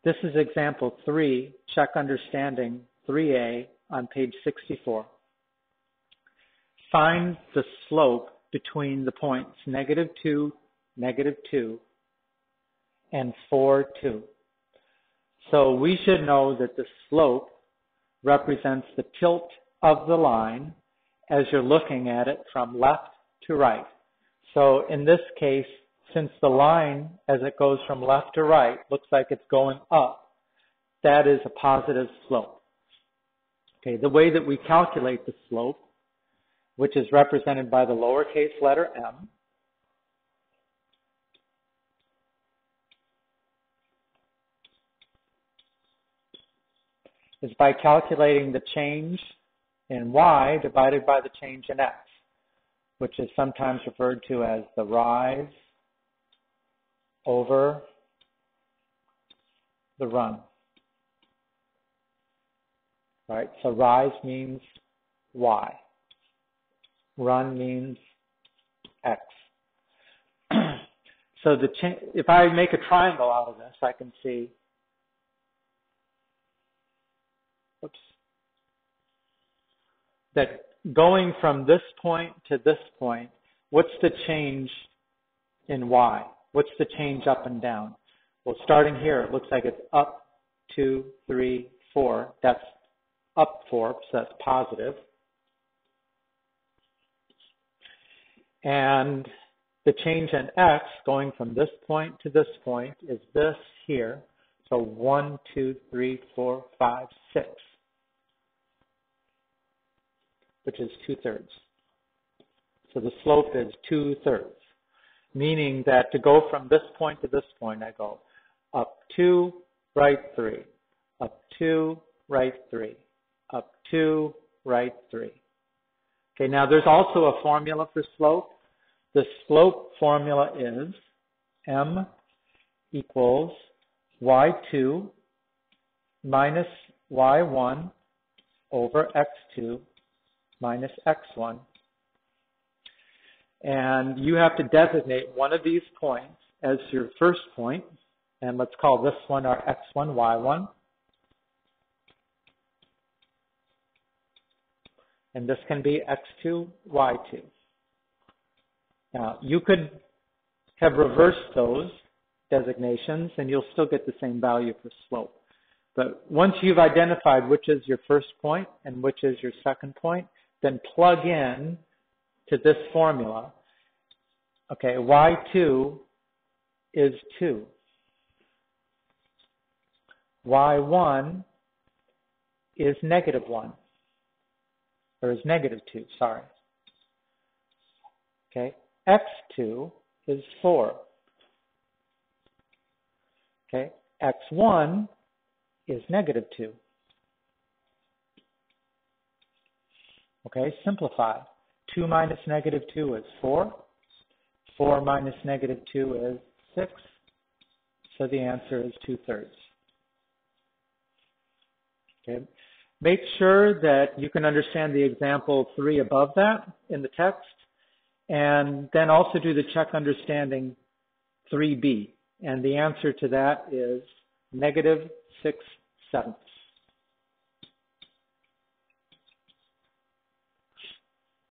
This is example 3, check understanding 3A on page 64. Find the slope between the points -2, -2, and 4, 2. So we should know that the slope represents the tilt of the line as you're looking at it from left to right. So in this case, since the line as it goes from left to right looks like it's going up, that is a positive slope. Okay, the way that we calculate the slope, which is represented by the lowercase letter m, is by calculating the change in y divided by the change in x, which is sometimes referred to as the rise over the run. Right? So rise means y. Run means x. So if I make a triangle out of this, I can see, that going from this point to this point, what's the change in y? What's the change up and down? Well, starting here, it looks like it's up 2, 3, 4. That's up 4, so that's positive. And the change in x going from this point to this point is this here. So 1, 2, 3, 4, 5, 6, which is 2/3. So the slope is 2/3, meaning that to go from this point to this point, I go up 2, right 3, up 2, right 3, up 2, right 3. Okay, now there's also a formula for slope. The slope formula is m equals y2 minus y1 over x2 minus x1. And you have to designate one of these points as your first point, and let's call this one our x1, y1. And this can be x2, y2. Now, you could have reversed those designations, and you'll still get the same value for slope. But once you've identified which is your first point and which is your second point, then plug in to this formula. Okay, y2 is 2. y1 is -1. Or is -2, sorry. Okay, x2 is 4. Okay, x1 is -2. Okay, simplify. 2 minus -2 is 4. 4 minus -2 is 6. So the answer is 2/3. Okay. Make sure that you can understand the example 3 above that in the text, and then also do the check understanding 3B. And the answer to that is -6/7.